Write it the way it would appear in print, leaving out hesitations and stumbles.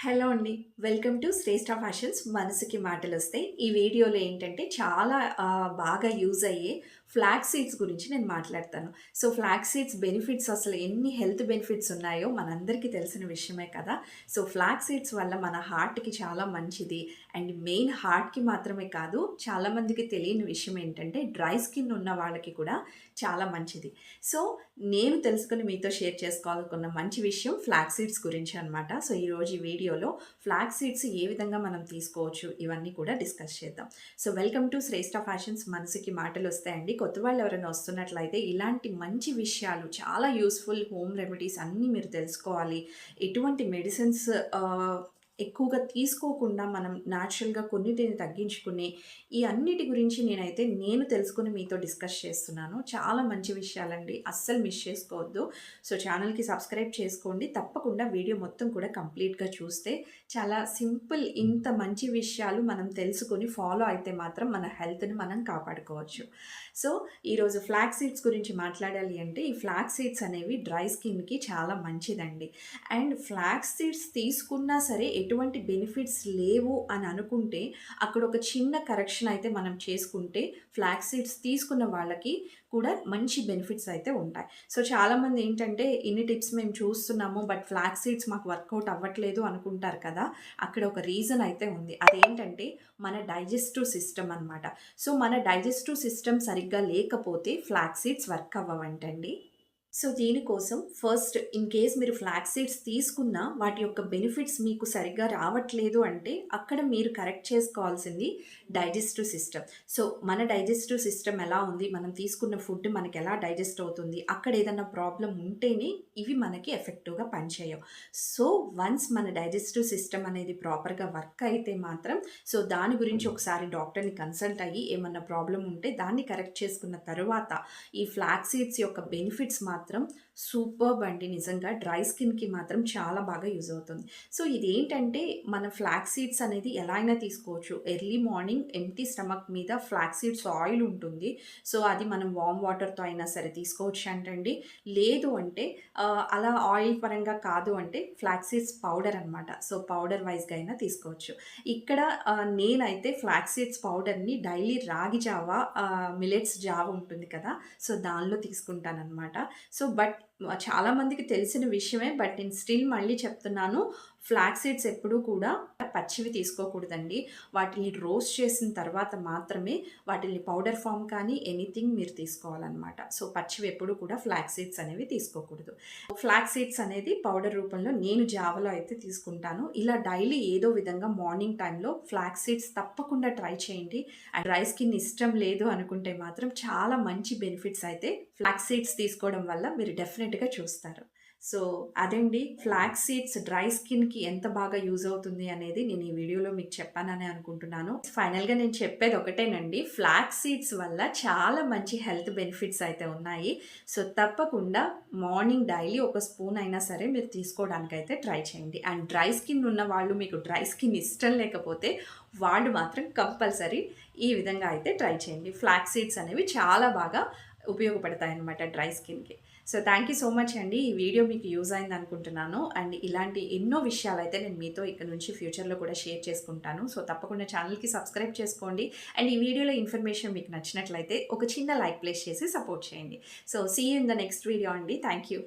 Hello అండి. Welcome to Shreshta Fashions మనసుకి మాటలొస్తాయి. ఈ వీడియోలో ఏంటంటే చాలా బాగా యూజ్ అయ్యే ఫ్లాక్స్ సీడ్స్ గురించి నేను మాట్లాడతాను. సో, ఫ్లాక్స్ సీడ్స్ బెనిఫిట్స్ అసలు ఎన్ని హెల్త్ బెనిఫిట్స్ ఉన్నాయో మనందరికీ తెలిసిన విషయమే కదా! సో, ఫ్లాక్స్ సీడ్స్ వల్ల మన హార్ట్‌కి చాలా మంచిది. అండ్ మెయిన్ హార్ట్‌కి మాత్రమే కాదు, చాలామందికి తెలియని విషయం ఏంటంటే డ్రై స్కిన్ ఉన్న వాళ్ళకి కూడా చాలా మంచిది. సో, నేను తెలుసుకొని మీతో షేర్ చేసుకోవాలనుకున్న మంచి విషయం ఫ్లాక్స్ సీడ్స్ గురించి అనమాట. సో, ఈరోజు ఈ వీడియోలో ఫ్లాక్స్ సీడ్స్ ఏ విధంగా మనం తీసుకోవచ్చు ఇవన్నీ కూడా డిస్కస్ చేద్దాం. So, welcome to Shreshta Fashions మనసుకి మాటలొస్తాయండి. కొత్త వాళ్ళు ఎవరైనా వస్తున్నట్లయితే ఇలాంటి మంచి విషయాలు చాలా యూజ్‌ఫుల్ హోమ్ రెమెడీస్ అన్నీ మీరు తెలుసుకోవాలి. ఎటువంటి మెడిసిన్స్ ఎక్కువగా తీసుకోకుండా మనం న్యాచురల్‌గా కొన్నిటిని తగ్గించుకుని ఈ అన్నిటి గురించి నేను తెలుసుకొని మీతో డిస్కస్ చేస్తున్నాను. చాలా మంచి విషయాలండి. అస్సలు మిస్ చేసుకోవద్దు. సో, ఛానల్‌కి సబ్స్క్రైబ్ చేసుకోండి. తప్పకుండా వీడియో మొత్తం కూడా కంప్లీట్‌గా చూస్తే చాలా సింపుల్ ఇంత మంచి విషయాలు మనం తెలుసుకొని ఫాలో అయితే మాత్రం మన హెల్త్‌ని మనం కాపాడుకోవచ్చు. సో, ఈరోజు ఫ్లాక్స్ సీడ్స్ గురించి మాట్లాడాలి అంటే ఈ ఫ్లాక్స్ సీడ్స్ అనేవి డ్రై స్కిన్‌కి చాలా మంచిదండి. అండ్ ఫ్లాక్స్ సీడ్స్ తీసుకున్నా సరే ఎటువంటి బెనిఫిట్స్ లేవు అని అనుకుంటే అక్కడ ఒక చిన్న కరెక్షన్ అయితే మనం చేసుకుంటే ఫ్లాక్స్ సీడ్స్ తీసుకున్న వాళ్ళకి కూడా మంచి బెనిఫిట్స్ అయితే ఉంటాయి. సో, చాలామంది ఏంటంటే ఇన్ని టిప్స్ మేము చూస్తున్నాము బట్ ఫ్లాక్స్ సీడ్స్ మాకు వర్కౌట్ అవ్వట్లేదు అనుకుంటారు కదా! అక్కడ ఒక రీజన్ అయితే ఉంది. అదేంటంటే మన డైజెస్టివ్ సిస్టమ్ అనమాట. సో, మన డైజెస్టివ్ సిస్టమ్ సరిగ్గా లేకపోతే ఫ్లాక్స్ సీడ్స్ వర్క్ అవ్వవంటండి. సో, దీనికోసం ఫస్ట్ ఇన్ కేస్ మీరు ఫ్లాక్స్ సీడ్స్ తీసుకున్నా వాటి యొక్క బెనిఫిట్స్ మీకు సరిగ్గా రావట్లేదు అంటే అక్కడ మీరు కరెక్ట్ చేసుకోవాల్సింది డైజెస్టివ్ సిస్టమ్. సో, మన డైజెస్టివ్ సిస్టమ్ ఎలా ఉంది? మనం తీసుకున్న ఫుడ్ మనకి ఎలా డైజెస్ట్ అవుతుంది? అక్కడ ఏదన్నా ప్రాబ్లమ్ ఉంటేనే ఇవి మనకి ఎఫెక్టివ్‌గా పనిచేయవు. సో, వన్స్ మన డైజెస్టివ్ సిస్టమ్ అనేది ప్రాపర్‌గా వర్క్ అయితే మాత్రం సో, దాని గురించి ఒకసారి డాక్టర్‌ని కన్సల్ట్ అయ్యి ఏమన్నా ప్రాబ్లమ్ ఉంటే దాన్ని కరెక్ట్ చేసుకున్న తరువాత ఈ ఫ్లాక్స్ సీడ్స్ యొక్క బెనిఫిట్స్ మాత్రం సూపర్బ్ అండి. నిజంగా డ్రై స్కిన్‌కి మాత్రం చాలా బాగా యూజ్ అవుతుంది. సో, ఇదేంటంటే మన ఫ్లాక్స్ సీడ్స్ అనేది ఎలా అయినా తీసుకోవచ్చు. ఎర్లీ మార్నింగ్ ఎంప్టీ స్టమక్ మీద ఫ్లాక్స్ సీడ్స్ ఆయిల్ ఉంటుంది. సో, అది మనం వార్మ్ వాటర్‌తో అయినా సరే తీసుకోవచ్చు అంటండి. లేదు అంటే అలా ఆయిల్ పరంగా కాదు అంటే ఫ్లాక్స్ సీడ్స్ పౌడర్ అనమాట. సో, పౌడర్ వైస్‌గా అయినా తీసుకోవచ్చు. ఇక్కడ నేనైతే ఫ్లాక్స్ సీడ్స్ పౌడర్‌ని డైలీ రాగి జావ మిల్లెట్స్ జావ ఉంటుంది కదా! సో, దానిలో తీసుకుంటాననమాట. సో, బట్ చాలామందికి తెలిసిన విషయమే. బట్ నేను స్టిల్ మళ్ళీ చెప్తున్నాను. ఫ్లాక్స్ సీడ్స్ ఎప్పుడూ కూడా పచ్చివి తీసుకోకూడదండి. వాటిని రోస్ట్ చేసిన తర్వాత మాత్రమే వాటిని పౌడర్ ఫార్మ్ కానీ ఎనీథింగ్ మీరు తీసుకోవాలనమాట. సో, పచ్చివి ఎప్పుడూ కూడా ఫ్లాక్స్ సీడ్స్ అనేవి తీసుకోకూడదు. ఫ్లాక్స్ సీడ్స్ అనేది పౌడర్ రూపంలో నేను జావలో అయితే తీసుకుంటాను. ఇలా డైలీ ఏదో విధంగా మార్నింగ్ టైంలో ఫ్లాక్స్ సీడ్స్ తప్పకుండా ట్రై చేయండి. అండ్ డ్రై స్కిన్ ఇష్టం లేదు అనుకుంటే మాత్రం చాలా మంచి బెనిఫిట్స్ అయితే ఫ్లాక్స్ సీడ్స్ తీసుకోవడం వల్ల మీరు డెఫినెట్‌గా చూస్తారు. సో, అదండి ఫ్లాక్స్ సీడ్స్ డ్రై స్కిన్‌కి ఎంత బాగా యూజ్ అవుతుంది అనేది నేను ఈ వీడియోలో మీకు చెప్పాననే అనుకుంటున్నాను. ఫైనల్‌గా నేను చెప్పేది ఒకటేనండి. ఫ్లాక్స్ సీడ్స్ వల్ల చాలా మంచి హెల్త్ బెనిఫిట్స్ అయితే ఉన్నాయి. సో, తప్పకుండా మార్నింగ్ డైలీ ఒక స్పూన్ అయినా సరే మీరు తీసుకోవడానికైతే ట్రై చేయండి. అండ్ డ్రై స్కిన్ ఉన్న వాళ్ళు మీకు డ్రై స్కిన్ ఇష్టం లేకపోతే వాళ్ళు మాత్రం కంపల్సరీ ఈ విధంగా అయితే ట్రై చేయండి. ఫ్లాక్స్ సీడ్స్ అనేవి చాలా బాగా ఉపయోగపడతాయన్నమాట డ్రై స్కిన్‌కి. So, thank you so much అండి. ఈ వీడియో మీకు యూజ్ అయింది అనుకుంటున్నాను. అండ్ ఇలాంటి ఎన్నో విషయాలైతే నేను మీతో ఇక నుంచి ఫ్యూచర్‌లో కూడా షేర్ చేసుకుంటాను. సో, తప్పకుండా ఛానల్‌కి సబ్స్క్రైబ్ చేసుకోండి. అండ్ ఈ వీడియోలో ఇన్ఫర్మేషన్ మీకు నచ్చినట్లయితే ఒక చిన్న లైక్ ప్లేస్ చేసి సపోర్ట్ చేయండి. So, see you in the next video అండి. Thank you.